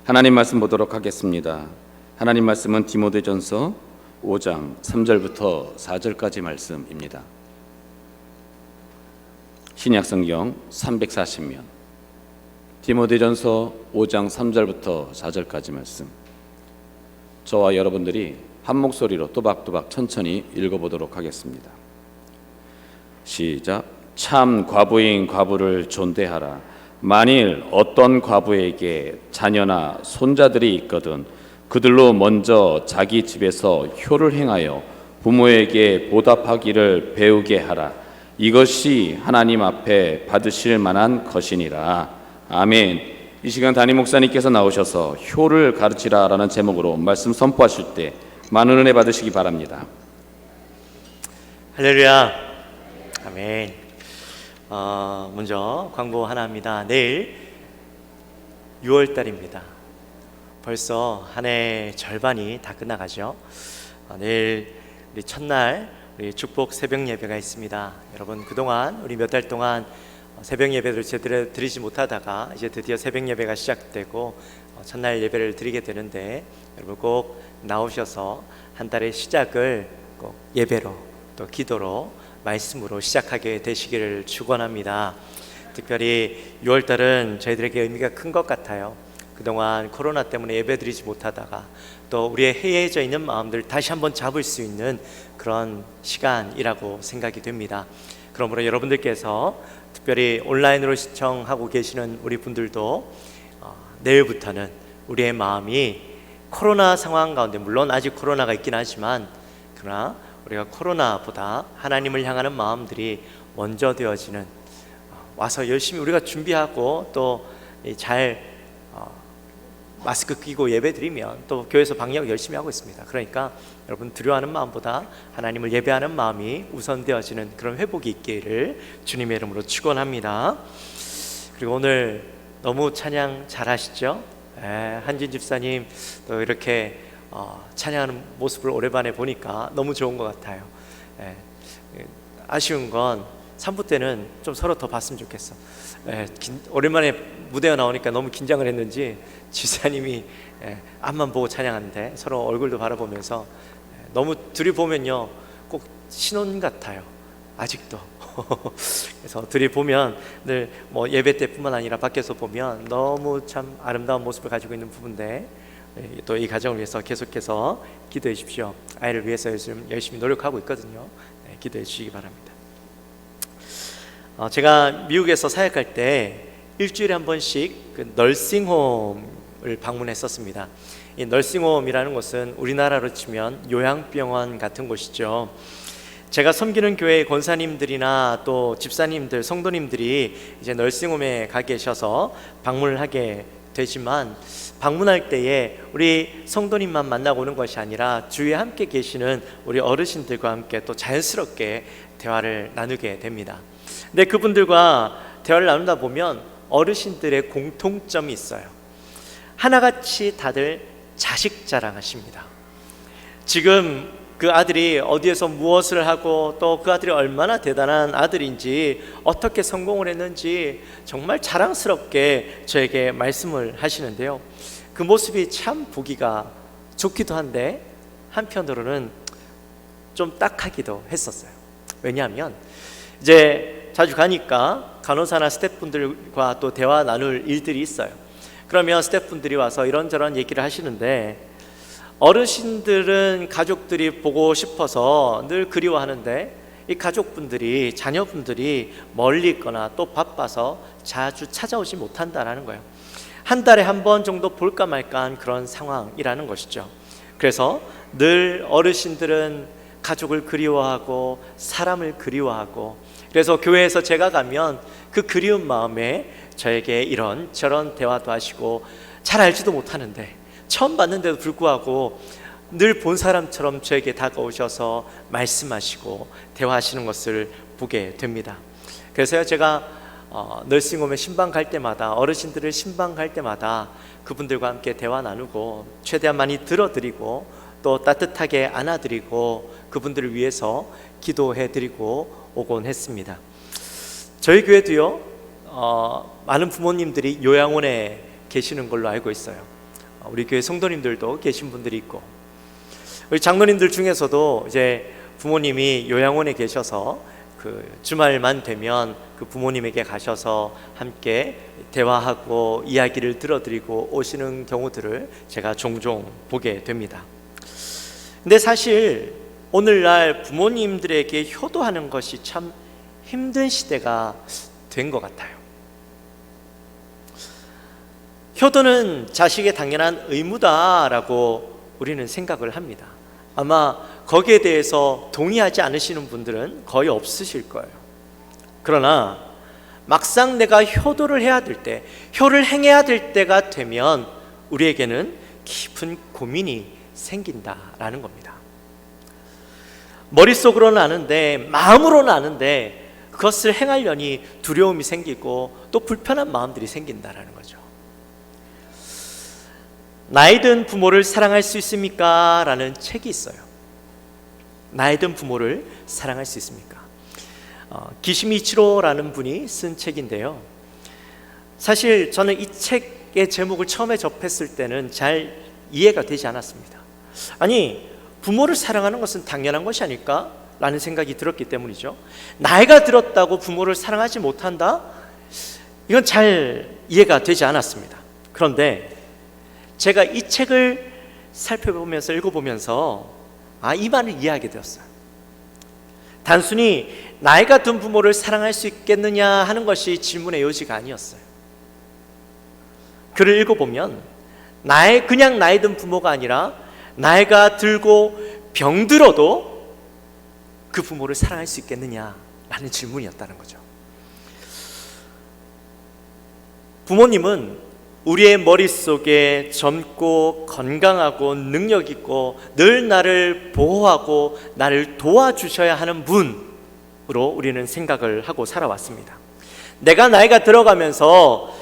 하나님 말씀 보도록 하겠습니다. 하나님 말씀은 디모데전서 5장 3절부터 4절까지 말씀입니다. 신약성경 340면 디모데전서 5장 3절부터 4절까지 말씀, 저와 여러분들이 한 목소리로 또박또박 천천히 읽어보도록 하겠습니다. 시작. 참 과부인 과부를 존대하라. 만일 어떤 과부에게 자녀나 손자들이 있거든 그들로 먼저 자기 집에서 효를 행하여 부모에게 보답하기를 배우게 하라. 이것이 하나님 앞에 받으실 만한 것이니라. 아멘. 이 시간 담임 목사님께서 나오셔서 효를 가르치라 라는 제목으로 말씀 선포하실 때 많은 은혜 받으시기 바랍니다. 할렐루야. 아멘. 먼저 광고 하나 합니다. 내일 6월달입니다. 벌써 한 해 절반이 다 끝나가죠. 내일 우리 첫날 우리 축복 새벽 예배가 있습니다. 여러분, 그동안 우리 몇 달 동안 새벽 예배를 제대로 드리지 못하다가 이제 드디어 새벽 예배가 시작되고 첫날 예배를 드리게 되는데, 여러분 꼭 나오셔서 한 달의 시작을 꼭 예배로 또 기도로 말씀으로 시작하게 되시기를 축원합니다. 특별히 6월달은 저희들에게 의미가 큰 것 같아요. 그동안 코로나 때문에 예배드리지 못하다가 또 우리의 해이해져 있는 마음들 다시 한번 잡을 수 있는 그런 시간이라고 생각이 됩니다. 그러므로 여러분들께서 특별히 온라인으로 시청하고 계시는 우리 분들도 내일부터는 우리의 마음이 코로나 상황 가운데, 물론 아직 코로나가 있긴 하지만 그러나 우리가 코로나보다 하나님을 향하는 마음들이 먼저 되어지는, 와서 열심히 우리가 준비하고 또 잘 마스크 끼고 예배드리면 또 교회에서 방역 열심히 하고 있습니다. 그러니까 여러분, 두려워하는 마음보다 하나님을 예배하는 마음이 우선되어지는 그런 회복이 있기를 주님의 이름으로 축원합니다. 그리고 오늘 너무 찬양 잘하시죠? 한진 집사님 또 이렇게 찬양하는 모습을 오랜만에 보니까 너무 좋은 것 같아요. 아쉬운 건 3부 때는 좀 서로 더 봤으면 좋겠어. 오랜만에 무대에 나오니까 너무 긴장을 했는지 집사님이 앞만 보고 찬양하는데 서로 얼굴도 바라보면서 너무 둘이 보면요 꼭 신혼 같아요, 아직도. 그래서 둘이 보면 늘 뭐 예배 때뿐만 아니라 밖에서 보면 너무 참 아름다운 모습을 가지고 있는 부부인데, 또 이 가정을 위해서 계속해서 기도해 주십시오. 아이를 위해서 열심히 노력하고 있거든요. 기도해 주시기 바랍니다. 제가 미국에서 사역할 때 일주일에 한 번씩 그 널싱홈을 방문했었습니다. 이 널싱홈이라는 곳은 우리나라로 치면 요양병원 같은 곳이죠. 제가 섬기는 교회의 권사님들이나 또 집사님들, 성도님들이 이제 널싱홈에 가 계셔서 방문을 하게 되지만, 방문할 때에 우리 성도님만 만나고 오는 것이 아니라 주위에 함께 계시는 우리 어르신들과 함께 또 자연스럽게 대화를 나누게 됩니다. 근데 그분들과 대화를 나누다 보면 어르신들의 공통점이 있어요. 하나같이 다들 자식 자랑하십니다. 지금 그 아들이 어디에서 무엇을 하고 또 그 아들이 얼마나 대단한 아들인지, 어떻게 성공을 했는지 정말 자랑스럽게 저에게 말씀을 하시는데요, 그 모습이 참 보기가 좋기도 한데 한편으로는 좀 딱하기도 했었어요. 왜냐하면 이제 자주 가니까 간호사나 스태프분들과 또 대화 나눌 일들이 있어요. 그러면 스태프분들이 와서 이런저런 얘기를 하시는데, 어르신들은 가족들이 보고 싶어서 늘 그리워하는데, 이 가족분들이, 자녀분들이 멀리 있거나 또 바빠서 자주 찾아오지 못한다라는 거예요. 한 달에 한 번 정도 볼까 말까한 그런 상황이라는 것이죠. 그래서 늘 어르신들은 가족을 그리워하고 사람을 그리워하고, 그래서 교회에서 제가 가면 그 그리운 마음에 저에게 이런저런 대화도 하시고, 잘 알지도 못하는데 처음 봤는데도 불구하고 늘 본 사람처럼 저에게 다가오셔서 말씀하시고 대화하시는 것을 보게 됩니다. 그래서요, 제가 널싱홈에 신방 갈 때마다, 어르신들을 신방 갈 때마다 그분들과 함께 대화 나누고 최대한 많이 들어드리고 또 따뜻하게 안아드리고 그분들을 위해서 기도해드리고 오곤 했습니다. 저희 교회도요, 많은 부모님들이 요양원에 계시는 걸로 알고 있어요. 우리 교회 성도님들도 계신 분들이 있고, 우리 장로님들 중에서도 이제 부모님이 요양원에 계셔서 그 주말만 되면 그 부모님에게 가셔서 함께 대화하고 이야기를 들어드리고 오시는 경우들을 제가 종종 보게 됩니다. 근데 사실 오늘날 부모님들에게 효도하는 것이 참 힘든 시대가 된 것 같아요. 효도는 자식의 당연한 의무다라고 우리는 생각을 합니다. 아마 거기에 대해서 동의하지 않으시는 분들은 거의 없으실 거예요. 그러나 막상 내가 효도를 해야 될 때, 효를 행해야 될 때가 되면 우리에게는 깊은 고민이 생긴다라는 겁니다. 머릿속으로는 아는데, 마음으로는 아는데 그것을 행하려니 두려움이 생기고 또 불편한 마음들이 생긴다라는 거죠. 나이 든 부모를 사랑할 수 있습니까? 라는 책이 있어요. 나이 든 부모를 사랑할 수 있습니까? 기시미치로라는 분이 쓴 책인데요, 사실 저는 이 책의 제목을 처음에 접했을 때는 잘 이해가 되지 않았습니다. 아니, 부모를 사랑하는 것은 당연한 것이 아닐까? 라는 생각이 들었기 때문이죠. 나이가 들었다고 부모를 사랑하지 못한다? 이건 잘 이해가 되지 않았습니다. 그런데 제가 이 책을 살펴보면서 읽어보면서 이 말을 이해하게 되었어요. 단순히 나이가 든 부모를 사랑할 수 있겠느냐 하는 것이 질문의 요지가 아니었어요. 글을 읽어보면 그냥 나이 든 부모가 아니라 나이가 들고 병들어도 그 부모를 사랑할 수 있겠느냐라는 질문이었다는 거죠. 부모님은 우리의 머릿속에 젊고 건강하고 능력 있고 늘 나를 보호하고 나를 도와주셔야 하는 분으로 우리는 생각을 하고 살아왔습니다. 내가 나이가 들어가면서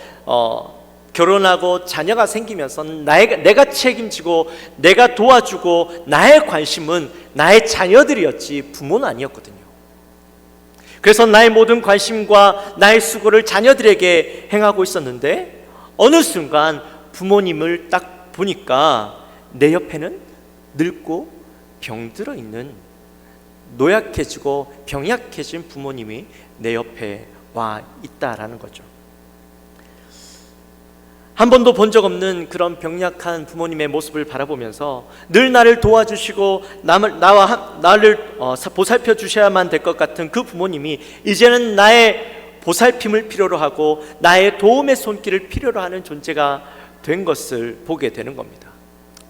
결혼하고 자녀가 생기면서 내가 책임지고 내가 도와주고 나의 관심은 나의 자녀들이었지 부모는 아니었거든요. 그래서 나의 모든 관심과 나의 수고를 자녀들에게 행하고 있었는데 어느 순간 부모님을 딱 보니까 내 옆에는 늙고 병들어 있는, 노약해지고 병약해진 부모님이 내 옆에 와 있다라는 거죠. 한 번도 본 적 없는 그런 병약한 부모님의 모습을 바라보면서 늘 나를 도와주시고 나를 보살펴 주셔야만 될 것 같은 그 부모님이 이제는 나의 보살핌을 필요로 하고 나의 도움의 손길을 필요로 하는 존재가 된 것을 보게 되는 겁니다.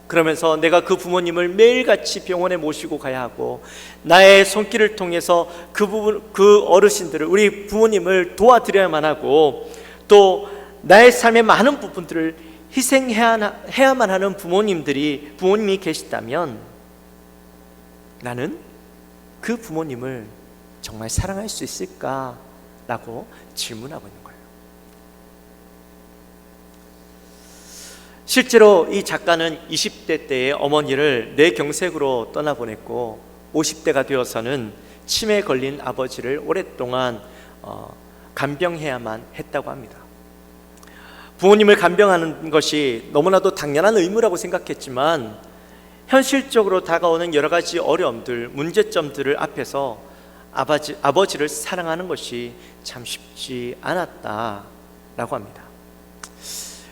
그러면서 내가 그 부모님을 매일같이 병원에 모시고 가야 하고 나의 손길을 통해서 그 어르신들을, 우리 부모님을 도와드려야만 하고 또 나의 삶의 많은 부분들을 희생해야만 하는 부모님이 계시다면 나는 그 부모님을 정말 사랑할 수 있을까라고 질문하고 있는 거예요. 실제로 이 작가는 20대 때의 어머니를 뇌경색으로 떠나보냈고 50대가 되어서는 치매에 걸린 아버지를 오랫동안 간병해야만 했다고 합니다. 부모님을 간병하는 것이 너무나도 당연한 의무라고 생각했지만 현실적으로 다가오는 여러 가지 어려움들, 문제점들을 앞에서 아버지를 사랑하는 것이 참 쉽지 않았다라고 합니다.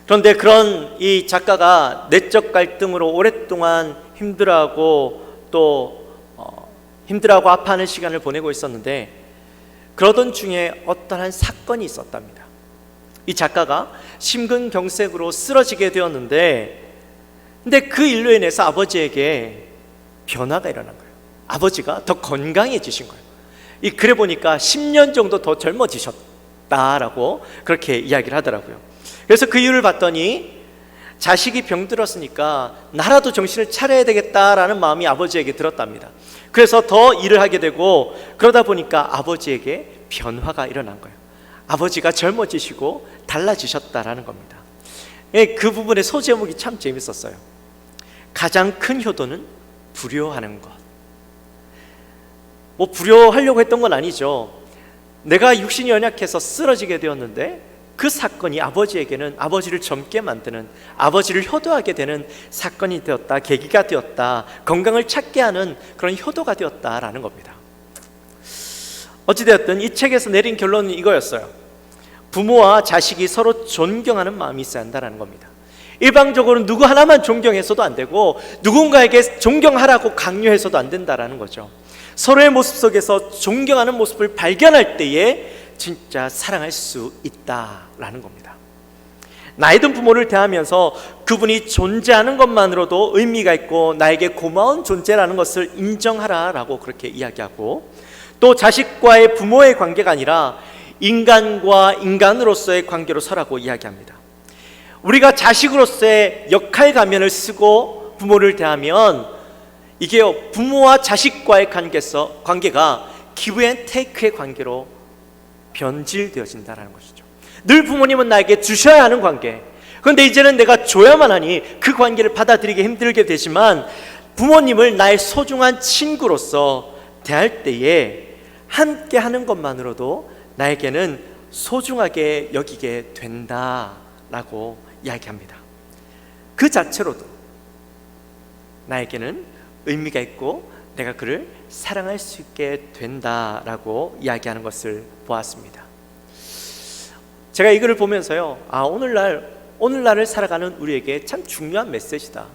그런데 그런 이 작가가 내적 갈등으로 오랫동안 힘들어하고 아파하는 시간을 보내고 있었는데 그러던 중에 어떠한 사건이 있었답니다. 이 작가가 심근경색으로 쓰러지게 되었는데 근데 그 일로 인해서 아버지에게 변화가 일어난 거예요. 아버지가 더 건강해지신 거예요. 이 글에 보니까 10년 정도 더 젊어지셨다라고 그렇게 이야기를 하더라고요. 그래서 그 이유를 봤더니 자식이 병들었으니까 나라도 정신을 차려야 되겠다라는 마음이 아버지에게 들었답니다. 그래서 더 일을 하게 되고 그러다 보니까 아버지에게 변화가 일어난 거예요. 아버지가 젊어지시고 달라지셨다라는 겁니다. 그 부분의 소제목이 참 재밌었어요. 가장 큰 효도는 불효하는 것. 불효하려고 했던 건 아니죠. 내가 육신이 연약해서 쓰러지게 되었는데 그 사건이 아버지에게는 아버지를 젊게 만드는, 아버지를 효도하게 되는 사건이 되었다, 계기가 되었다, 건강을 찾게 하는 그런 효도가 되었다라는 겁니다. 어찌되었든 이 책에서 내린 결론은 이거였어요. 부모와 자식이 서로 존경하는 마음이 있어야 한다는 겁니다. 일방적으로 누구 하나만 존경해서도 안 되고 누군가에게 존경하라고 강요해서도 안 된다라는 거죠. 서로의 모습 속에서 존경하는 모습을 발견할 때에 진짜 사랑할 수 있다라는 겁니다. 나이 든 부모를 대하면서 그분이 존재하는 것만으로도 의미가 있고 나에게 고마운 존재라는 것을 인정하라라고 그렇게 이야기하고, 또 자식과의 부모의 관계가 아니라 인간과 인간으로서의 관계로 서라고 이야기합니다. 우리가 자식으로서의 역할 가면을 쓰고 부모를 대하면 이게 부모와 자식과의 관계가 기브 앤 테이크의 관계로 변질되어진다는 것이죠. 늘 부모님은 나에게 주셔야 하는 관계, 그런데 이제는 내가 줘야만 하니 그 관계를 받아들이기 힘들게 되지만 부모님을 나의 소중한 친구로서 대할 때에 함께 하는 것만으로도 나에게는 소중하게 여기게 된다라고 이야기합니다. 그 자체로도 나에게는 의미가 있고 내가 그를 사랑할 수 있게 된다라고 이야기하는 것을 보았습니다. 제가 이 글을 보면서요, 오늘날을 살아가는 우리에게 참 중요한 메시지다.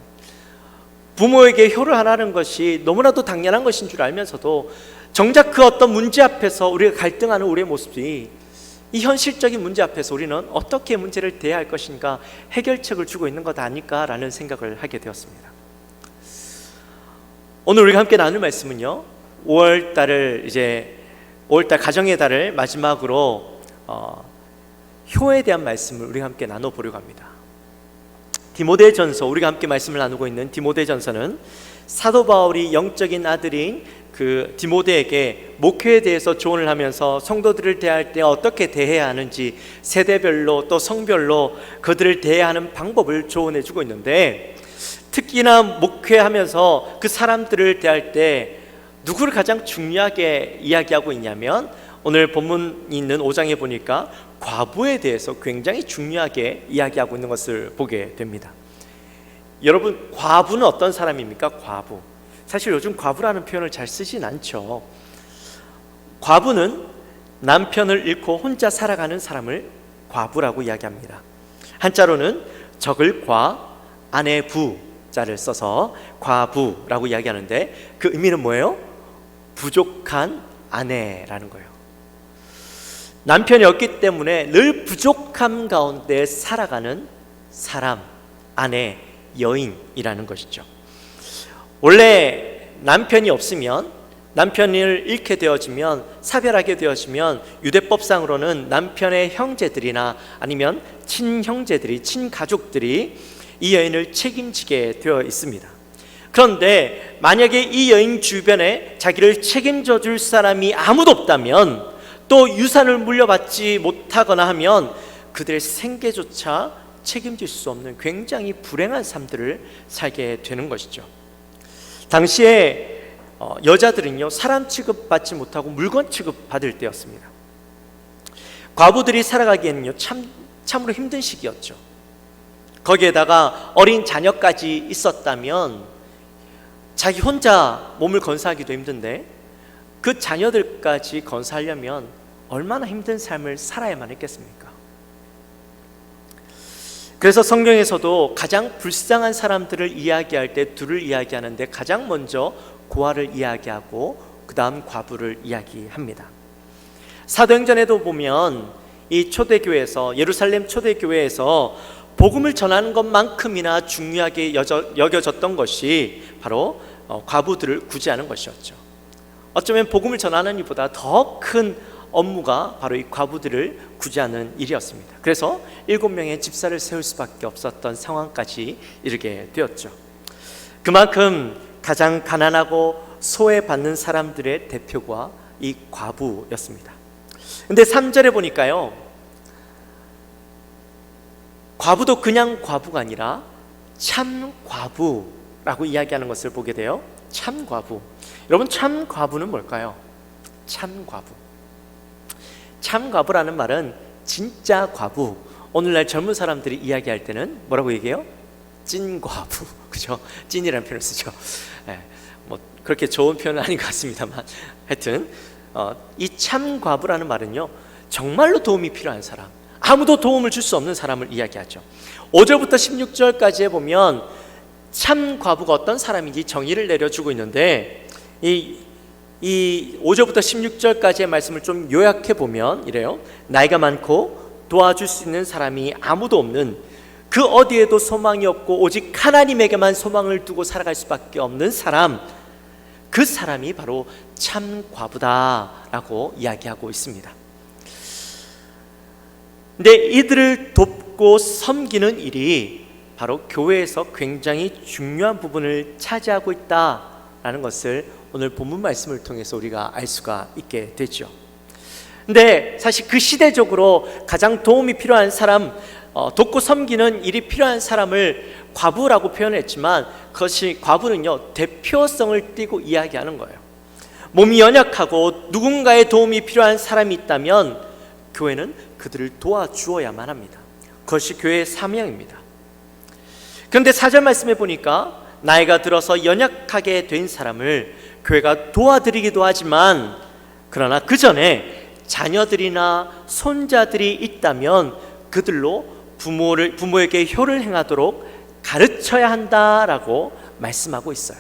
부모에게 효를 하라는 것이 너무나도 당연한 것인 줄 알면서도 정작 그 어떤 문제 앞에서 우리가 갈등하는 우리의 모습이, 이 현실적인 문제 앞에서 우리는 어떻게 문제를 대해야 할 것인가 해결책을 주고 있는 것 아닐까라는 생각을 하게 되었습니다. 오늘 우리가 함께 나눌 말씀은요, 5월달 가정의 달을 마지막으로 효에 대한 말씀을 우리가 함께 나눠보려고 합니다. 디모데전서, 우리가 함께 말씀을 나누고 있는 디모데전서는 사도 바울이 영적인 아들인 그 디모데에게 목회에 대해서 조언을 하면서 성도들을 대할 때 어떻게 대해야 하는지 세대별로 또 성별로 그들을 대해야 하는 방법을 조언해 주고 있는데, 특히나 목회하면서 그 사람들을 대할 때 누구를 가장 중요하게 이야기하고 있냐면, 오늘 본문이 있는 5장에 보니까 과부에 대해서 굉장히 중요하게 이야기하고 있는 것을 보게 됩니다. 여러분, 과부는 어떤 사람입니까? 과부. 사실 요즘 과부라는 표현을 잘 쓰진 않죠. 과부는 남편을 잃고 혼자 살아가는 사람을 과부라고 이야기합니다. 한자로는 적을 과, 아내 부 자를 써서 과부라고 이야기하는데, 그 의미는 뭐예요? 부족한 아내라는 거예요. 남편이 없기 때문에 늘 부족함 가운데 살아가는 사람, 아내, 여인이라는 것이죠. 원래 남편이 없으면, 남편을 잃게 되어지면, 사별하게 되어지면 유대법상으로는 남편의 형제들이나 아니면 친형제들이, 친가족들이 이 여인을 책임지게 되어 있습니다. 그런데 만약에 이 여인 주변에 자기를 책임져 줄 사람이 아무도 없다면, 또 유산을 물려받지 못하거나 하면 그들의 생계조차 책임질 수 없는 굉장히 불행한 삶들을 살게 되는 것이죠. 당시에 여자들은요, 사람 취급받지 못하고 물건 취급받을 때였습니다. 과부들이 살아가기에는요, 참으로 힘든 시기였죠. 거기에다가 어린 자녀까지 있었다면 자기 혼자 몸을 건사하기도 힘든데, 그 자녀들까지 건사하려면 얼마나 힘든 삶을 살아야만 했겠습니까? 그래서 성경에서도 가장 불쌍한 사람들을 이야기할 때 둘을 이야기하는데, 가장 먼저 고아를 이야기하고 그 다음 과부를 이야기합니다. 사도행전에도 보면 이 초대교회에서, 예루살렘 초대교회에서 복음을 전하는 것만큼이나 중요하게 여겨졌던 것이 바로 과부들을 구제하는 것이었죠. 어쩌면 복음을 전하는 일보다 더 큰 업무가 바로 이 과부들을 구제하는 일이었습니다. 그래서 7명의 집사를 세울 수밖에 없었던 상황까지 이르게 되었죠. 그만큼 가장 가난하고 소외받는 사람들의 대표가 이 과부였습니다. 근데 3절에 보니까요, 과부도 그냥 과부가 아니라 참 과부라고 이야기하는 것을 보게 돼요. 참 과부. 여러분, 참 과부는 뭘까요? 참 과부. 참 과부라는 말은 진짜 과부, 오늘날 젊은 사람들이 이야기할 때는 뭐라고 얘기해요? 찐 과부, 그죠? 찐이라는 표현을 쓰죠. 예, 뭐 그렇게 좋은 표현은 아닌 것 같습니다만, 하여튼 이 참 과부라는 말은요, 정말로 도움이 필요한 사람, 아무도 도움을 줄 수 없는 사람을 이야기하죠. 5절부터 16절까지에 보면 참 과부가 어떤 사람인지 정의를 내려주고 있는데, 이 5절부터 16절까지의 말씀을 좀 요약해 보면 이래요. 나이가 많고 도와줄 수 있는 사람이 아무도 없는, 그 어디에도 소망이 없고 오직 하나님에게만 소망을 두고 살아갈 수밖에 없는 사람, 그 사람이 바로 참 과부다라고 이야기하고 있습니다. 근데 이들을 돕고 섬기는 일이 바로 교회에서 굉장히 중요한 부분을 차지하고 있다라는 것을 오늘 본문 말씀을 통해서 우리가 알 수가 있게 되죠. 근데 사실 그 시대적으로 가장 도움이 필요한 사람, 돕고 섬기는 일이 필요한 사람을 과부라고 표현했지만, 그것이 과부는요, 대표성을 띠고 이야기하는 거예요. 몸이 연약하고 누군가의 도움이 필요한 사람이 있다면 교회는 그들을 도와주어야만 합니다. 그것이 교회의 사명입니다. 그런데 4절 말씀에 보니까 나이가 들어서 연약하게 된 사람을 교회가 도와드리기도 하지만, 그러나 그 전에 자녀들이나 손자들이 있다면 그들로 부모에게 효를 행하도록 가르쳐야 한다라고 말씀하고 있어요.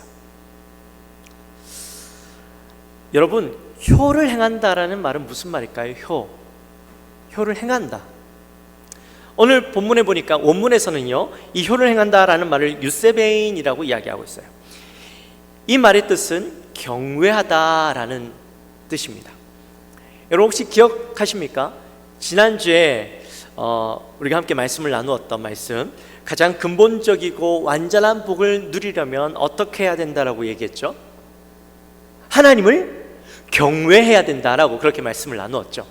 여러분, 효를 행한다라는 말은 무슨 말일까요? 효를 행한다. 오늘 본문에 보니까 원문에서는요, 이 효를 행한다라는 말을 유세베인이라고 이야기하고 있어요. 이 말의 뜻은 경외하다라는 뜻입니다. 여러분 혹시 기억하십니까? 지난주에 우리가 함께 말씀을 나누었던 말씀, 가장 근본적이고 완전한 복을 누리려면 어떻게 해야 된다라고 얘기했죠? 하나님을 경외해야 된다라고 그렇게 말씀을 나누었죠.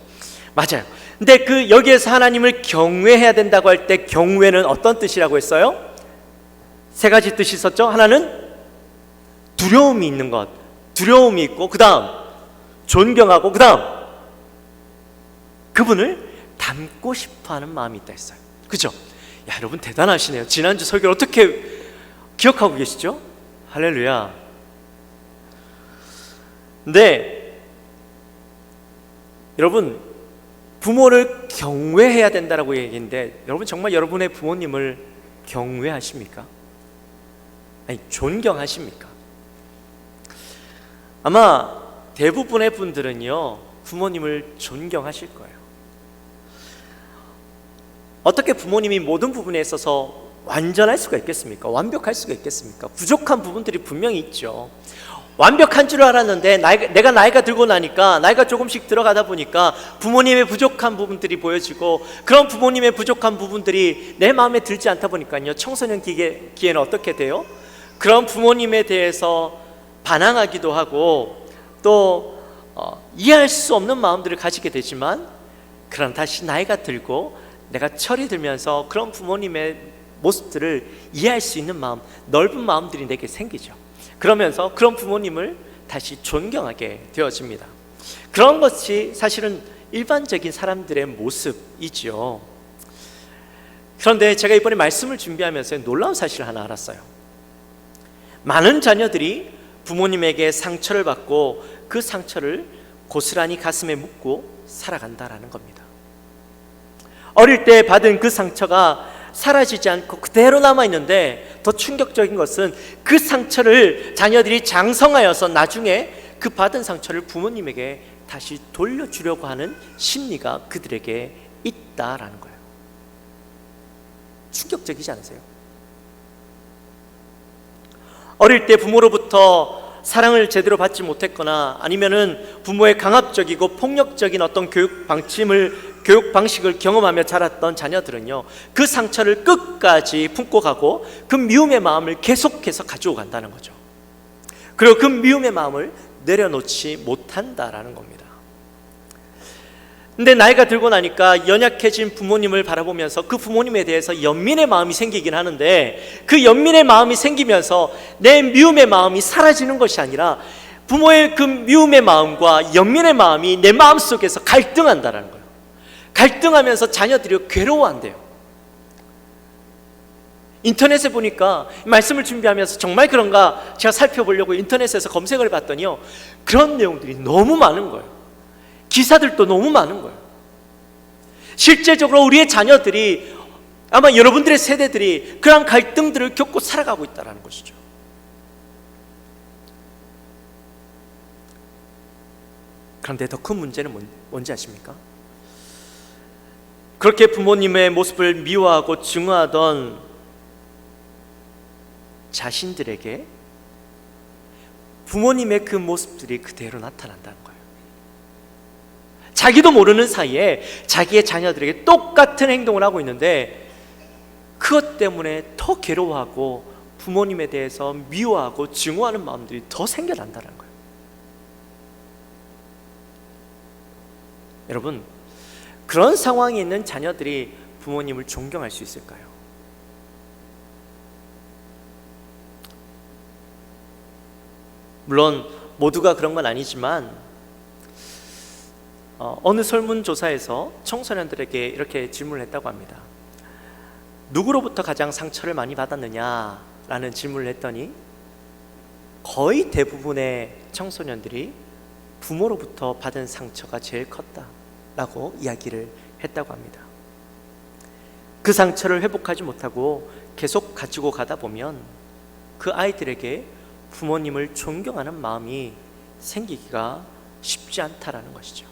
맞아요. 근데 여기에서 하나님을 경외해야 된다고 할 때 경외는 어떤 뜻이라고 했어요? 세 가지 뜻이 있었죠. 하나는 두려움이 있는 것, 두려움이 있고, 그 다음 존경하고, 그 다음 그분을 닮고 싶어하는 마음이 있다 했어요. 그죠? 야, 여러분 대단하시네요. 지난주 설교를 어떻게 기억하고 계시죠? 할렐루야. 근데 여러분, 부모를 경외해야 된다라고 얘기했는데, 여러분 정말 여러분의 부모님을 경외하십니까? 아니, 존경하십니까? 아마 대부분의 분들은요, 부모님을 존경하실 거예요. 어떻게 부모님이 모든 부분에 있어서 완전할 수가 있겠습니까? 완벽할 수가 있겠습니까? 부족한 부분들이 분명히 있죠. 완벽한 줄 알았는데 내가 나이가 들고 나니까, 나이가 조금씩 들어가다 보니까 부모님의 부족한 부분들이 보여지고, 그런 부모님의 부족한 부분들이 내 마음에 들지 않다 보니까요, 청소년 기에는 어떻게 돼요? 그런 부모님에 대해서 반항하기도 하고, 또 이해할 수 없는 마음들을 가지게 되지만, 그러나 다시 나이가 들고 내가 철이 들면서 그런 부모님의 모습들을 이해할 수 있는 마음, 넓은 마음들이 내게 생기죠. 그러면서 그런 부모님을 다시 존경하게 되어집니다. 그런 것이 사실은 일반적인 사람들의 모습이죠. 그런데 제가 이번에 말씀을 준비하면서 놀라운 사실을 하나 알았어요. 많은 자녀들이 부모님에게 상처를 받고 그 상처를 고스란히 가슴에 묻고 살아간다라는 겁니다. 어릴 때 받은 그 상처가 사라지지 않고 그대로 남아있는데, 더 충격적인 것은 그 상처를 자녀들이 장성하여서 나중에 그 받은 상처를 부모님에게 다시 돌려주려고 하는 심리가 그들에게 있다라는 거예요. 충격적이지 않으세요? 어릴 때 부모로부터 사랑을 제대로 받지 못했거나, 아니면은 부모의 강압적이고 폭력적인 어떤 교육 방식을 경험하며 자랐던 자녀들은요, 그 상처를 끝까지 품고 가고 그 미움의 마음을 계속해서 가지고 간다는 거죠. 그리고 그 미움의 마음을 내려놓지 못한다라는 겁니다. 근데 나이가 들고 나니까 연약해진 부모님을 바라보면서 그 부모님에 대해서 연민의 마음이 생기긴 하는데, 그 연민의 마음이 생기면서 내 미움의 마음이 사라지는 것이 아니라 부모의 그 미움의 마음과 연민의 마음이 내 마음속에서 갈등한다라는 거예요. 갈등하면서 자녀들이 괴로워한대요. 인터넷에 보니까 말씀을 준비하면서 정말 그런가 제가 살펴보려고 인터넷에서 검색을 해봤더니요, 그런 내용들이 너무 많은 거예요. 기사들도 너무 많은 거예요. 실제적으로 우리의 자녀들이, 아마 여러분들의 세대들이 그런 갈등들을 겪고 살아가고 있다는 것이죠. 그런데 더 큰 문제는 뭔지 아십니까? 그렇게 부모님의 모습을 미워하고 증오하던 자신들에게 부모님의 그 모습들이 그대로 나타난다는 거예요. 자기도 모르는 사이에 자기의 자녀들에게 똑같은 행동을 하고 있는데, 그것 때문에 더 괴로워하고 부모님에 대해서 미워하고 증오하는 마음들이 더 생겨난다는 거예요. 여러분, 그런 상황에 있는 자녀들이 부모님을 존경할 수 있을까요? 물론 모두가 그런 건 아니지만, 어느 설문조사에서 청소년들에게 이렇게 질문을 했다고 합니다. 누구로부터 가장 상처를 많이 받았느냐라는 질문을 했더니 거의 대부분의 청소년들이 부모로부터 받은 상처가 제일 컸다라고 이야기를 했다고 합니다. 그 상처를 회복하지 못하고 계속 가지고 가다 보면 그 아이들에게 부모님을 존경하는 마음이 생기기가 쉽지 않다라는 것이죠.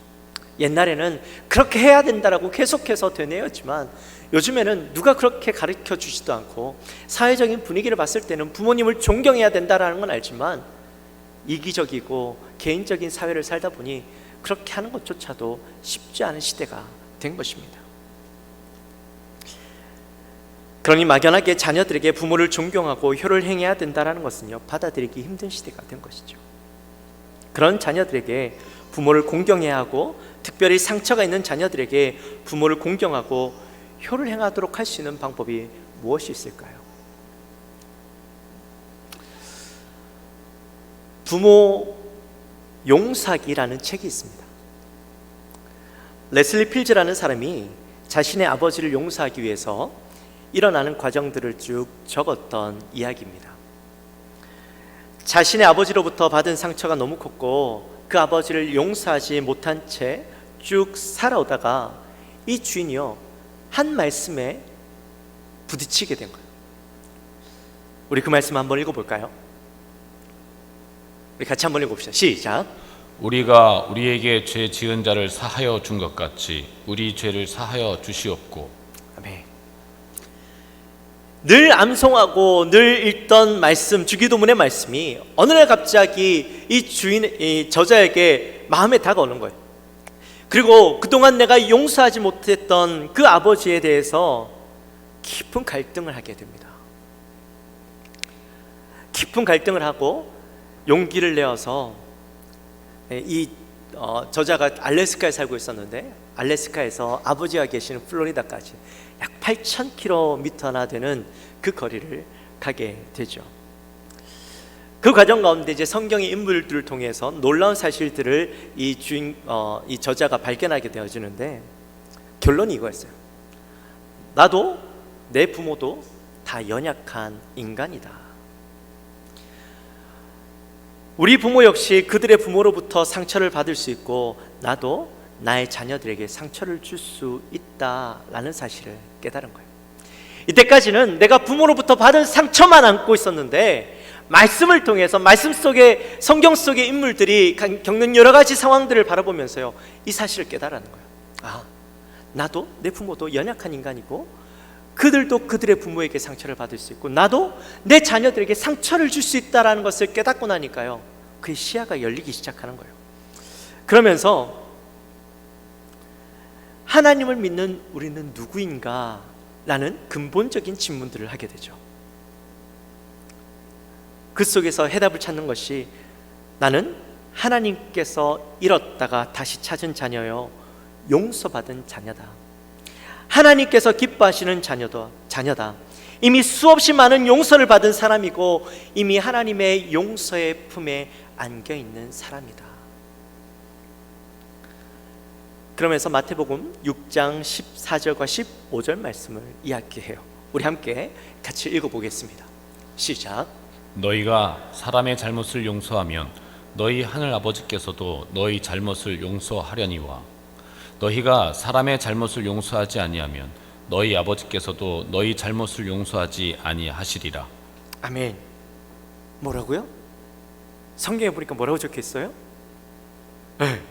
옛날에는 그렇게 해야 된다라고 계속해서 되뇌었지만, 요즘에는 누가 그렇게 가르쳐 주지도 않고, 사회적인 분위기를 봤을 때는 부모님을 존경해야 된다라는 건 알지만 이기적이고 개인적인 사회를 살다 보니 그렇게 하는 것조차도 쉽지 않은 시대가 된 것입니다. 그러니 막연하게 자녀들에게 부모를 존경하고 효를 행해야 된다는 것은요, 받아들이기 힘든 시대가 된 것이죠. 그런 자녀들에게 부모를 공경해야 하고, 특별히 상처가 있는 자녀들에게 부모를 공경하고 효를 행하도록 할 수 있는 방법이 무엇이 있을까요? 부모 용서하기라는 책이 있습니다. 레슬리 필즈라는 사람이 자신의 아버지를 용서하기 위해서 일어나는 과정들을 쭉 적었던 이야기입니다. 자신의 아버지로부터 받은 상처가 너무 컸고 그 아버지를 용서하지 못한 채 쭉 살아오다가 이 주인이요, 한 말씀에 부딪히게 된 거예요. 우리 그 말씀 한번 읽어볼까요? 우리 같이 한번 읽어봅시다. 시작. 우리가 우리에게 죄 지은 자를 사하여 준 것 같이 우리 죄를 사하여 주시옵고. 아멘. 늘 암송하고 늘 읽던 말씀, 주기도문의 말씀이 어느 날 갑자기 이 저자에게 마음에 다가오는 거예요. 그리고 그동안 내가 용서하지 못했던 그 아버지에 대해서 깊은 갈등을 하게 됩니다. 깊은 갈등을 하고 용기를 내어서 저자가 알래스카에 살고 있었는데, 알래스카에서 아버지가 계시는 플로리다까지 약 8,000km나 되는 그 거리를 가게 되죠. 그 과정 가운데 이제 성경의 인물들을 통해서 놀라운 사실들을 이 저자가 발견하게 되어지는데, 결론이 이거였어요. 나도 내 부모도 다 연약한 인간이다. 우리 부모 역시 그들의 부모로부터 상처를 받을 수 있고, 나도 나의 자녀들에게 상처를 줄 수 있다라는 사실을 깨달은 거예요. 이때까지는 내가 부모로부터 받은 상처만 안고 있었는데, 말씀을 통해서 말씀 속에, 성경 속의 인물들이 겪는 여러 가지 상황들을 바라보면서요, 이 사실을 깨달았는 거예요. 아, 나도 내 부모도 연약한 인간이고 그들도 그들의 부모에게 상처를 받을 수 있고, 나도 내 자녀들에게 상처를 줄 수 있다는 것을 깨닫고 나니까요, 그의 시야가 열리기 시작하는 거예요. 그러면서 하나님을 믿는 우리는 누구인가? 라는 근본적인 질문들을 하게 되죠. 그 속에서 해답을 찾는 것이, 나는 하나님께서 잃었다가 다시 찾은 자녀요, 용서받은 자녀다. 하나님께서 기뻐하시는 자녀다. 이미 수없이 많은 용서를 받은 사람이고 이미 하나님의 용서의 품에 안겨있는 사람이다. 그러면서 마태복음 6장 14절과 15절 말씀을 이야기해요. 우리 함께 같이 읽어보겠습니다. 시작. 너희가 사람의 잘못을 용서하면 너희 하늘 아버지께서도 너희 잘못을 용서하려니와 너희가 사람의 잘못을 용서하지 아니하면 너희 아버지께서도 너희 잘못을 용서하지 아니하시리라. 아멘. 뭐라고요? 성경에 보니까 뭐라고 적혀있어요? 네.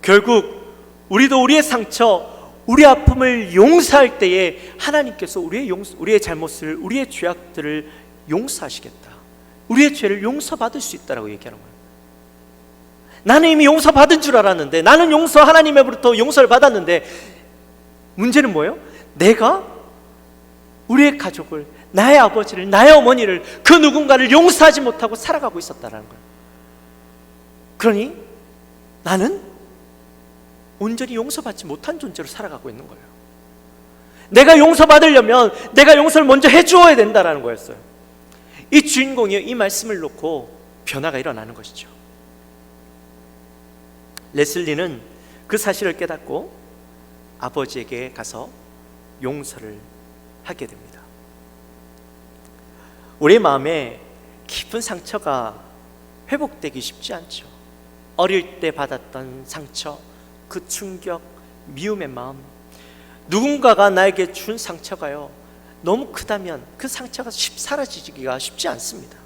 결국 우리도 우리의 상처, 우리 아픔을 용서할 때에 하나님께서 우리의 잘못을, 우리의 죄악들을 용서하시겠다. 우리의 죄를 용서받을 수 있다라고 얘기하는 거예요. 나는 이미 용서받은 줄 알았는데, 나는 하나님으로부터 용서를 받았는데, 문제는 뭐예요? 내가 우리의 가족을, 나의 아버지를, 나의 어머니를, 그 누군가를 용서하지 못하고 살아가고 있었다라는 거예요. 그러니 나는 온전히 용서받지 못한 존재로 살아가고 있는 거예요. 내가 용서받으려면 내가 용서를 먼저 해주어야 된다라는 거였어요. 이 주인공이 이 말씀을 놓고 변화가 일어나는 것이죠. 레슬리는 그 사실을 깨닫고 아버지에게 가서 용서를 하게 됩니다. 우리의 마음에 깊은 상처가 회복되기 쉽지 않죠. 어릴 때 받았던 상처, 그 충격, 미움의 마음, 누군가가 나에게 준 상처가요 너무 크다면 그 상처가 사라지기가 쉽지 않습니다.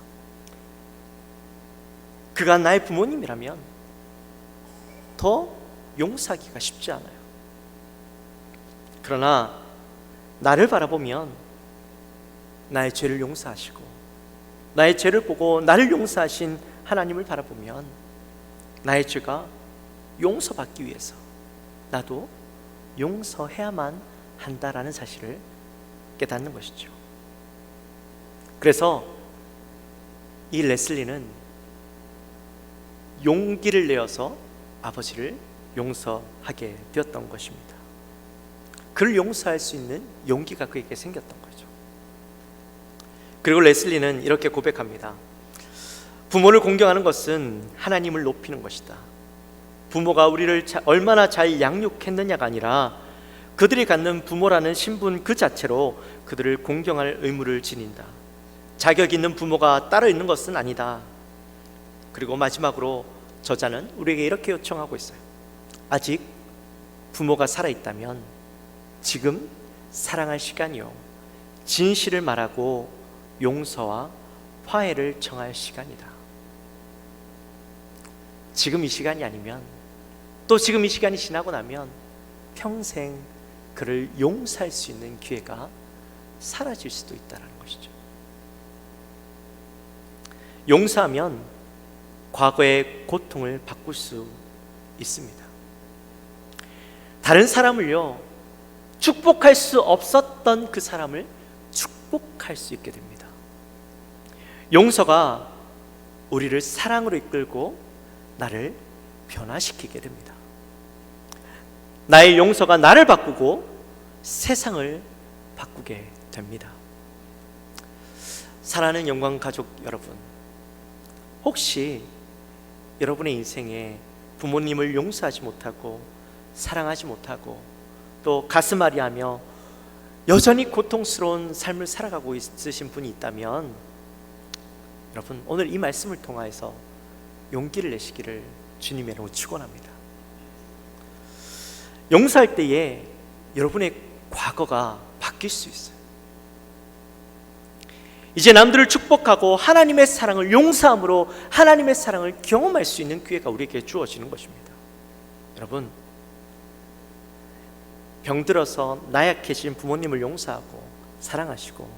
그가 나의 부모님이라면 더 용서하기가 쉽지 않아요. 그러나 나를 바라보면 나의 죄를 용서하시고, 나의 죄를 보고 나를 용서하신 하나님을 바라보면 나의 죄가 용서받기 위해서 나도 용서해야만 한다라는 사실을 깨닫는 것이죠. 그래서 이 레슬리는 용기를 내어서 아버지를 용서하게 되었던 것입니다. 그를 용서할 수 있는 용기가 그에게 생겼던 거죠. 그리고 레슬리는 이렇게 고백합니다. 부모를 공경하는 것은 하나님을 높이는 것이다. 부모가 우리를 얼마나 잘 양육했느냐가 아니라 그들이 갖는 부모라는 신분 그 자체로 그들을 공경할 의무를 지닌다. 자격 있는 부모가 따로 있는 것은 아니다. 그리고 마지막으로 저자는 우리에게 이렇게 요청하고 있어요. 아직 부모가 살아있다면 지금 사랑할 시간이요, 진실을 말하고 용서와 화해를 청할 시간이다. 지금 이 시간이 아니면, 또 지금 이 시간이 지나고 나면 평생 그를 용서할 수 있는 기회가 사라질 수도 있다는 것이죠. 용서하면 과거의 고통을 바꿀 수 있습니다. 다른 사람을요, 축복할 수 없었던 그 사람을 축복할 수 있게 됩니다. 용서가 우리를 사랑으로 이끌고 나를 변화시키게 됩니다. 나의 용서가 나를 바꾸고 세상을 바꾸게 됩니다. 사랑하는 영광 가족 여러분, 혹시 여러분의 인생에 부모님을 용서하지 못하고 사랑하지 못하고 또 가슴앓이하며 여전히 고통스러운 삶을 살아가고 있으신 분이 있다면, 여러분 오늘 이 말씀을 통하여서 용기를 내시기를 주님의 이름으로 축원합니다. 용서할 때에 여러분의 과거가 바뀔 수 있어요. 이제 남들을 축복하고 하나님의 사랑을 용서함으로 하나님의 사랑을 경험할 수 있는 기회가 우리에게 주어지는 것입니다. 여러분, 병들어서 나약해진 부모님을 용서하고 사랑하시고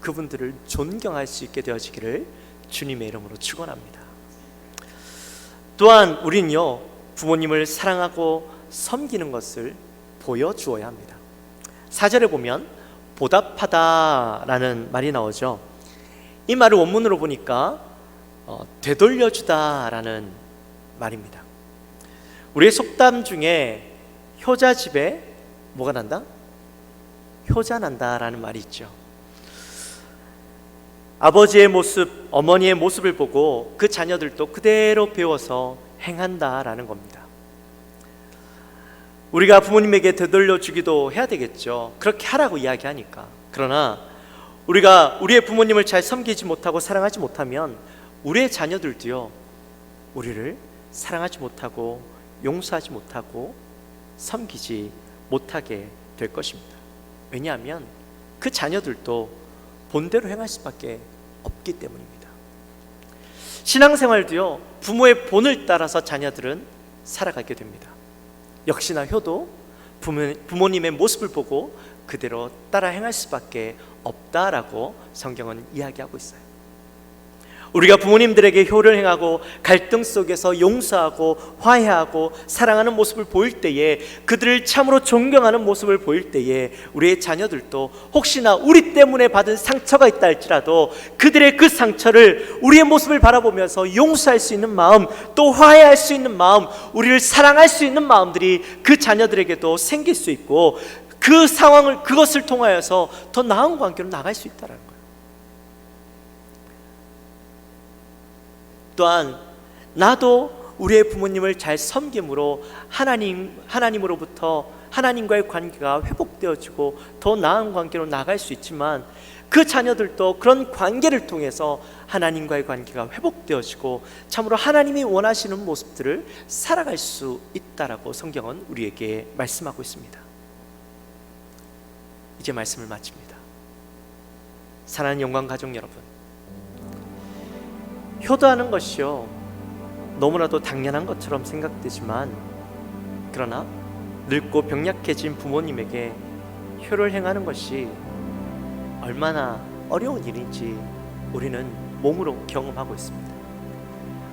그분들을 존경할 수 있게 되어지기를 주님의 이름으로 축원합니다. 또한 우리는요, 부모님을 사랑하고 섬기는 것을 보여주어야 합니다. 4절에 보면 보답하다라는 말이 나오죠. 이 말을 원문으로 보니까 되돌려주다라는 말입니다. 우리의 속담 중에 효자집에 뭐가 난다? 효자 난다라는 말이 있죠. 아버지의 모습, 어머니의 모습을 보고 그 자녀들도 그대로 배워서 행한다라는 겁니다. 우리가 부모님에게 되돌려 주기도 해야 되겠죠. 그렇게 하라고 이야기하니까. 그러나 우리가 우리의 부모님을 잘 섬기지 못하고 사랑하지 못하면 우리의 자녀들도요, 우리를 사랑하지 못하고 용서하지 못하고 섬기지 못하게 될 것입니다. 왜냐하면 그 자녀들도 본대로 행할 수밖에 없기 때문입니다. 신앙생활도요, 부모의 본을 따라서 자녀들은 살아가게 됩니다. 역시나 효도 부모님의 모습을 보고 그대로 따라 행할 수밖에 없다라고 성경은 이야기하고 있어요. 우리가 부모님들에게 효를 행하고 갈등 속에서 용서하고 화해하고 사랑하는 모습을 보일 때에, 그들을 참으로 존경하는 모습을 보일 때에 우리의 자녀들도 혹시나 우리 때문에 받은 상처가 있다 할지라도 그들의 그 상처를 우리의 모습을 바라보면서 용서할 수 있는 마음, 또 화해할 수 있는 마음, 우리를 사랑할 수 있는 마음들이 그 자녀들에게도 생길 수 있고, 그 상황을, 그것을 통하여서 더 나은 관계로 나갈 수 있다는 거예요. 또한 나도 우리의 부모님을 잘 섬김으로 하나님으로부터 하나님과의 관계가 회복되어지고 더 나은 관계로 나갈 수 있지만, 그 자녀들도 그런 관계를 통해서 하나님과의 관계가 회복되어지고 참으로 하나님이 원하시는 모습들을 살아갈 수 있다라고 성경은 우리에게 말씀하고 있습니다. 이제 말씀을 마칩니다. 사랑하는 영광 가족 여러분, 효도하는 것이요, 너무나도 당연한 것처럼 생각되지만, 그러나 늙고 병약해진 부모님에게 효를 행하는 것이 얼마나 어려운 일인지 우리는 몸으로 경험하고 있습니다.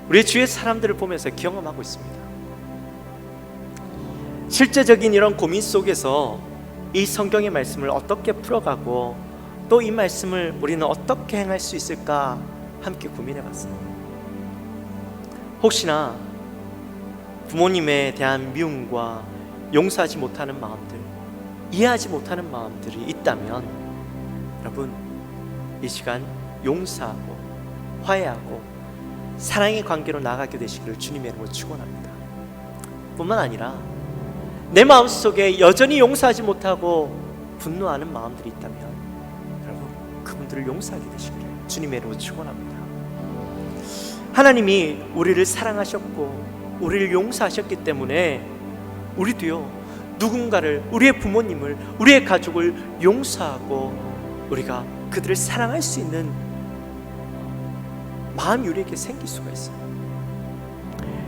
우리 주위의 사람들을 보면서 경험하고 있습니다. 실제적인 이런 고민 속에서 이 성경의 말씀을 어떻게 풀어가고 또 이 말씀을 우리는 어떻게 행할 수 있을까 함께 고민해 봤어요. 혹시나 부모님에 대한 미움과 용서하지 못하는 마음들, 이해하지 못하는 마음들이 있다면 여러분, 이 시간 용서하고 화해하고 사랑의 관계로 나가게 되시기를 주님의 이름으로 축원합니다. 뿐만 아니라 내 마음속에 여전히 용서하지 못하고 분노하는 마음들이 있다면 여러분, 그분들을 용서하게 되시기를 주님의 이름으로 축원합니다. 하나님이 우리를 사랑하셨고 우리를 용서하셨기 때문에 우리도요, 누군가를, 우리의 부모님을, 우리의 가족을 용서하고 우리가 그들을 사랑할 수 있는 마음이 우리에게 생길 수가 있어요.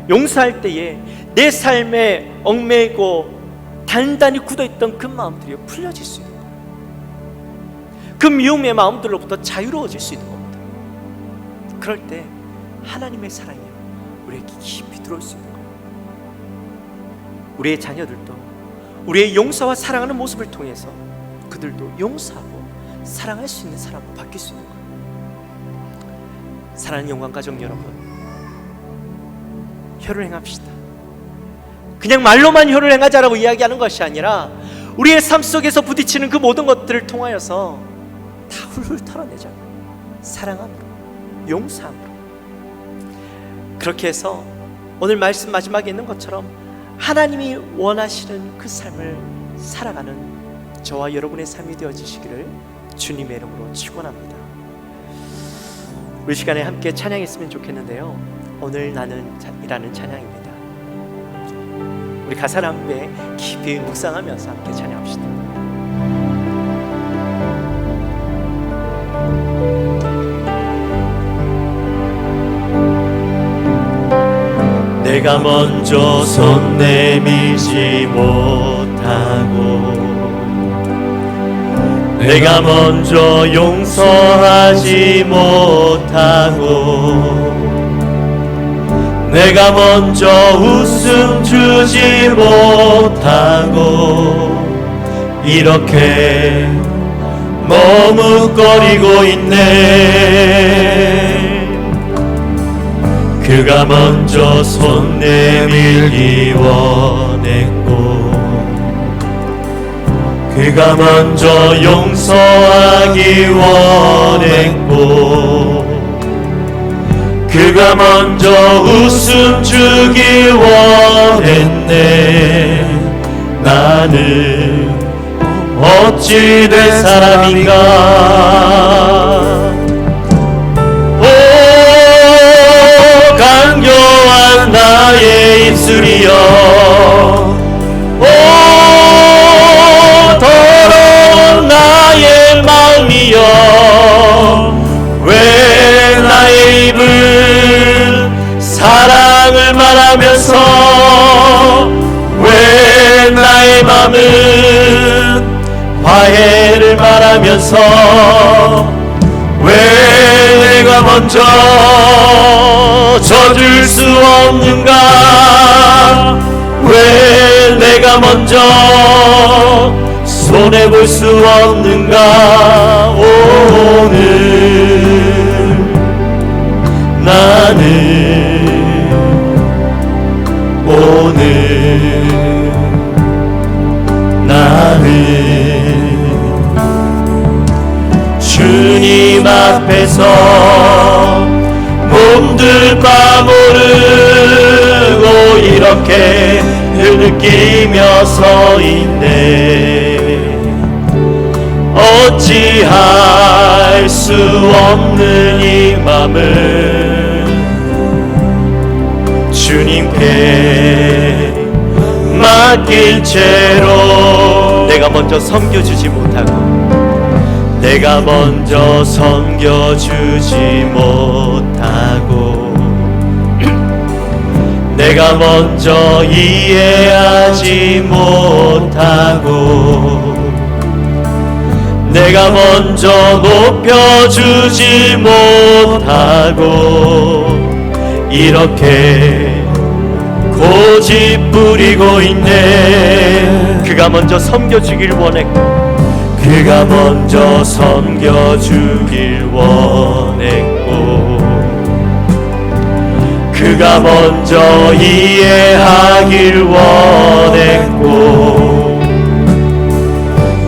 용서할 때에 내 삶에 얽매이고 단단히 굳어있던 그 마음들이 풀려질 수 있는 거예요. 그 미움의 마음들로부터 자유로워질 수 있는 겁니다. 그럴 때 하나님의 사랑이 우리에게 깊이 들어올 수 있는 거예요. 우리의 자녀들도 우리의 용서와 사랑하는 모습을 통해서 그들도 용서하고 사랑할 수 있는 사람으로 바뀔 수 있는 거예요. 사랑하는 영광 가족 여러분, 효를 행합시다. 그냥 말로만 효를 행하자라고 이야기하는 것이 아니라 우리의 삶 속에서 부딪히는 그 모든 것들을 통하여서 다 훌훌 털어내자. 사랑함으로, 용서함으로. 그렇게 해서 오늘 말씀 마지막에 있는 것처럼 하나님이 원하시는 그 삶을 살아가는 저와 여러분의 삶이 되어지시기를 주님의 이름으로 축원합니다. 우리 시간에 함께 찬양했으면 좋겠는데요, 오늘 나는 이라는 찬양입니다. 우리 가사를 함께 깊이 묵상하면서 함께 찬양합시다. 내가 먼저 손 내밀지 못하고 내가 먼저 용서하지 못하고 내가 먼저 웃음 주지 못하고 이렇게 머뭇거리고 있네. 그가 먼저 손 내밀기 원했고 그가 먼저 용서하기 원했고 그가 먼저 웃음 주기 원했네. 나는 어찌 될 사람인가. 오 간교한 나의 입술이여, 오 더러운 나의 마음이여, 왜 나의 입을 사랑을 말하면서, 왜 나의 맘은 화해를 말하면서, 왜 내가 먼저 져줄 수 없는가, 왜 내가 먼저 손해볼 수 없는가. 오늘 나는 주님 앞에서 몸둘 바 모르고 이렇게 흐느끼며 서 있네. 어찌할 수 없는 이 맘을 주님께 맡길 채로 내가 먼저 섬겨주지 못하고, 내가 먼저 섬겨주지 못하고, 내가 먼저 이해하지 못하고, 내가 먼저 높여주지 못하고, 이렇게 고집 부리고 있네. 그가 먼저 섬겨주길 원했고, 그가 먼저 섬겨주길 원했고, 그가 먼저 이해하길 원했고,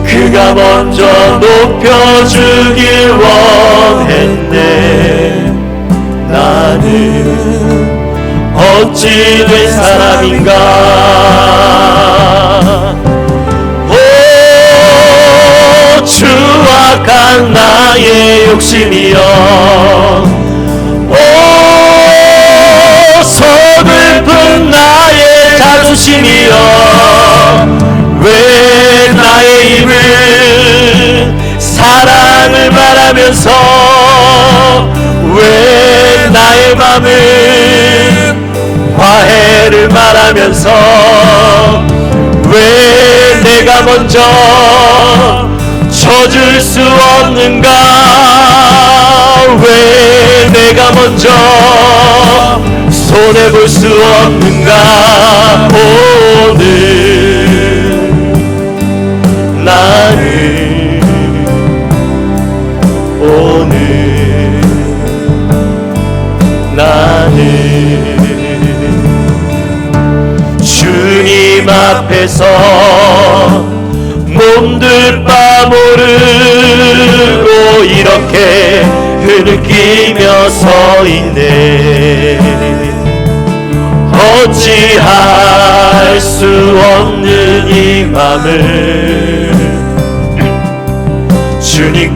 그가 먼저 높여주길 원했네. 나는 어찌 된 사람인가. 오 추악한 나의 욕심이여, 오 서글픈 나의 자존심이여, 왜 나의 입을 사랑을 말하면서, 왜 나의 맘을 화해를 말하면서, 왜 내가 먼저 져줄 수 없는가, 왜 내가 먼저 손해볼 수 없는가. 오늘 나는 주님 앞에서 몸둘 바 모르고 이렇게 흐느끼며 서 있네. 어찌할 수 없는 이 맘을 주님께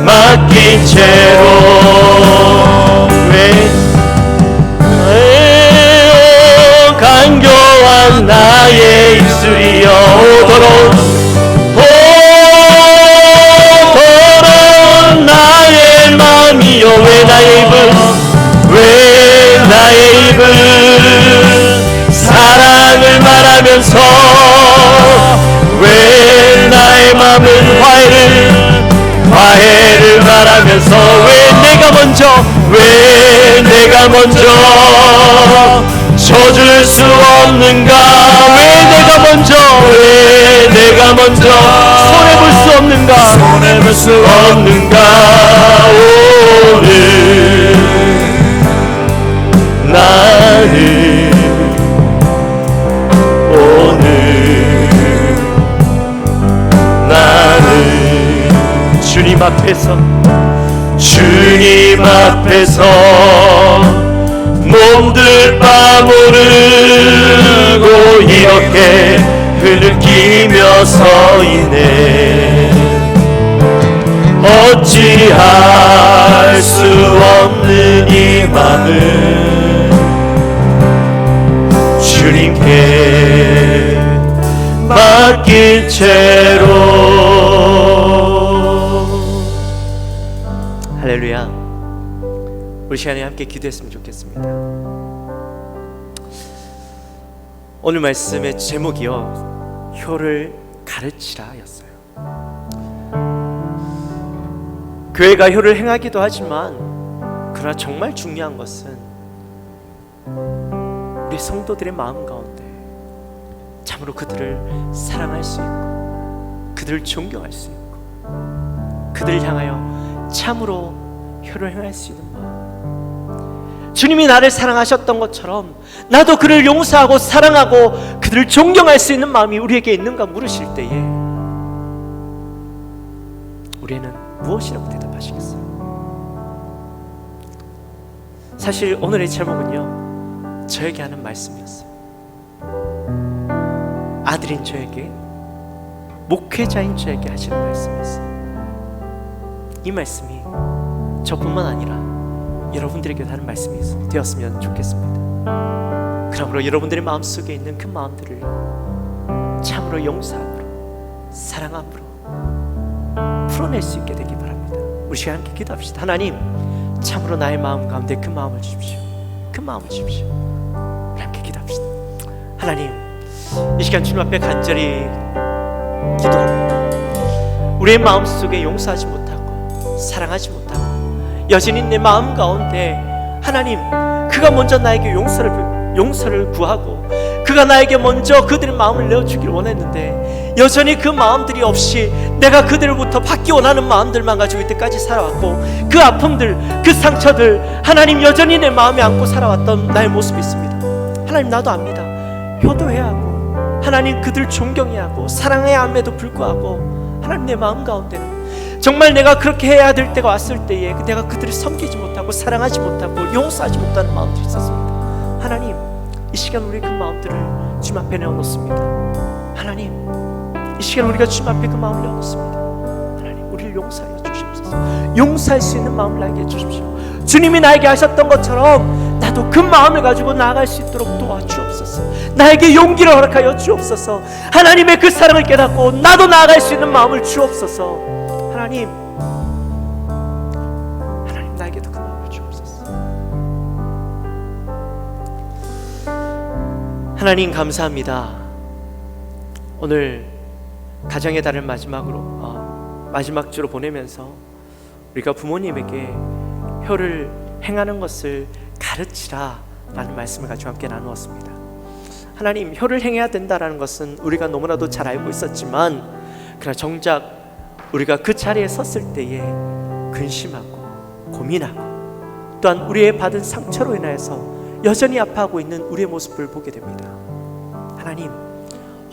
맡긴 채로, 왜 간교한 나의 입술이여, 더러운 나의 마음이여, 왜 나의 입은 사랑을 말하면서, 왜 나의 마음은 화해를 말하면서, 왜 내가 먼저 져줄 수 없는가, 왜 내가 먼저 손해볼 수 없는가. 오늘 나는 주님 앞에서 몸둘 바 모르고 이렇게 흐느끼며 서 있네. 어찌할 수 없는 이 맘을 주님께 맡긴 채로. 할렐루야. 우리 시간에 함께 기도했으면 좋겠습니다. 오늘 말씀의 제목이요, 효를 가르치라 였어요. 교회가 효를 행하기도 하지만 그러나 정말 중요한 것은 우리 성도들의 마음 가운데 참으로 그들을 사랑할 수 있고 그들을 존경할 수 있고 그들을 향하여 참으로 효를 행할 수 있는 마음. 주님이 나를 사랑하셨던 것처럼 나도 그를 용서하고 사랑하고 그들을 존경할 수 있는 마음이 우리에게 있는가 물으실 때에 우리는 무엇이라고 대답하시겠어요? 사실 오늘의 제목은요, 저에게 하는 말씀이었어요. 아들인 저에게, 목회자인 저에게 하시는 말씀이었어요. 이 말씀이 저뿐만 아니라 여러분들에게도 하는 말씀이 되었으면 좋겠습니다. 그러므로 여러분들의 마음속에 있는 그 마음들을 참으로 용서함으로 사랑함으로 풀어낼 수 있게 되기 바랍니다. 우리 시간 함께 기도합시다. 하나님, 참으로 나의 마음 가운데 그 마음을 주십시오. 그 마음을 주십시오. 우리 함께 기도합시다. 하나님, 이 시간 주님 앞에 간절히 기도합니다. 우리의 마음속에 용서하지 못하고 사랑하지 못하고 여전히 내 마음 가운데 하나님, 그가 먼저 나에게 용서를 구하고 그가 나에게 먼저 그들의 마음을 내어주기를 원했는데 여전히 그 마음들이 없이 내가 그들로부터 받기 원하는 마음들만 가지고 이때까지 살아왔고 그 아픔들, 그 상처들 하나님 여전히 내 마음에 안고 살아왔던 나의 모습이 있습니다. 하나님, 나도 압니다. 효도해야 하고 하나님 그들 존경해야 하고 사랑해야 함에도 불구하고 하나님 내 마음 가운데는 정말 내가 그렇게 해야 될 때가 왔을 때에 내가 그들을 섬기지 못하고 사랑하지 못하고 용서하지 못하는 마음들이 있었습니다. 하나님, 이 시간 우리 그 마음들을 주님 앞에 내어놓습니다. 하나님, 이 시간 우리가 주님 앞에 그 마음을 내어놓습니다. 하나님, 우리를 용서하여 주시옵소서. 용서할 수 있는 마음을 나에게 주십시오. 주님이 나에게 하셨던 것처럼 나도 그 마음을 가지고 나아갈 수 있도록 도와주옵소서. 나에게 용기를 허락하여 주옵소서. 하나님의 그 사랑을 깨닫고 나도 나아갈 수 있는 마음을 주옵소서. 하나님, 나에게도 그 마음을 주옵소서. 하나님, 감사합니다. 오늘 가정의 달을 마지막 주로 보내면서 우리가 부모님에게 효를 행하는 것을 가르치라 라는 말씀을 가지고 함께 나누었습니다. 하나님, 효를 행해야 된다라는 것은 우리가 너무나도 잘 알고 있었지만 그러나 정작 우리가 그 자리에 섰을 때에 근심하고 고민하고 또한 우리의 받은 상처로 인하여서 여전히 아파하고 있는 우리의 모습을 보게 됩니다. 하나님,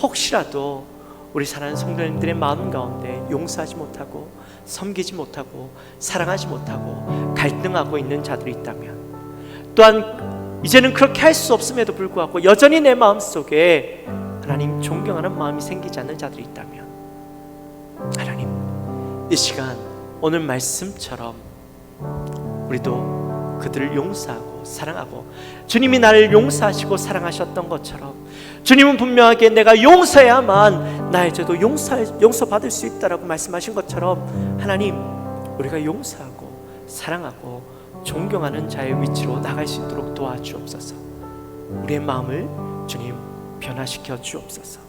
혹시라도 우리 사랑하는 성도님들의 마음 가운데 용서하지 못하고 섬기지 못하고 사랑하지 못하고 갈등하고 있는 자들이 있다면, 또한 이제는 그렇게 할 수 없음에도 불구하고 여전히 내 마음속에 하나님 존경하는 마음이 생기지 않는 자들이 있다면, 하나님, 이 시간 오늘 말씀처럼 우리도 그들을 용서하고 사랑하고 주님이 나를 용서하시고 사랑하셨던 것처럼 주님은 분명하게 내가 용서해야만 나의 죄도 용서받을 수 있다라고 말씀하신 것처럼 하나님, 우리가 용서하고 사랑하고 존경하는 자의 위치로 나갈 수 있도록 도와주옵소서. 우리의 마음을 주님 변화시켜 주옵소서.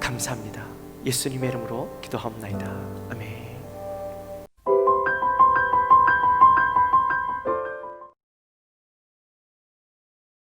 감사합니다. 예수님의 이름으로 기도하옵나이다. 아멘.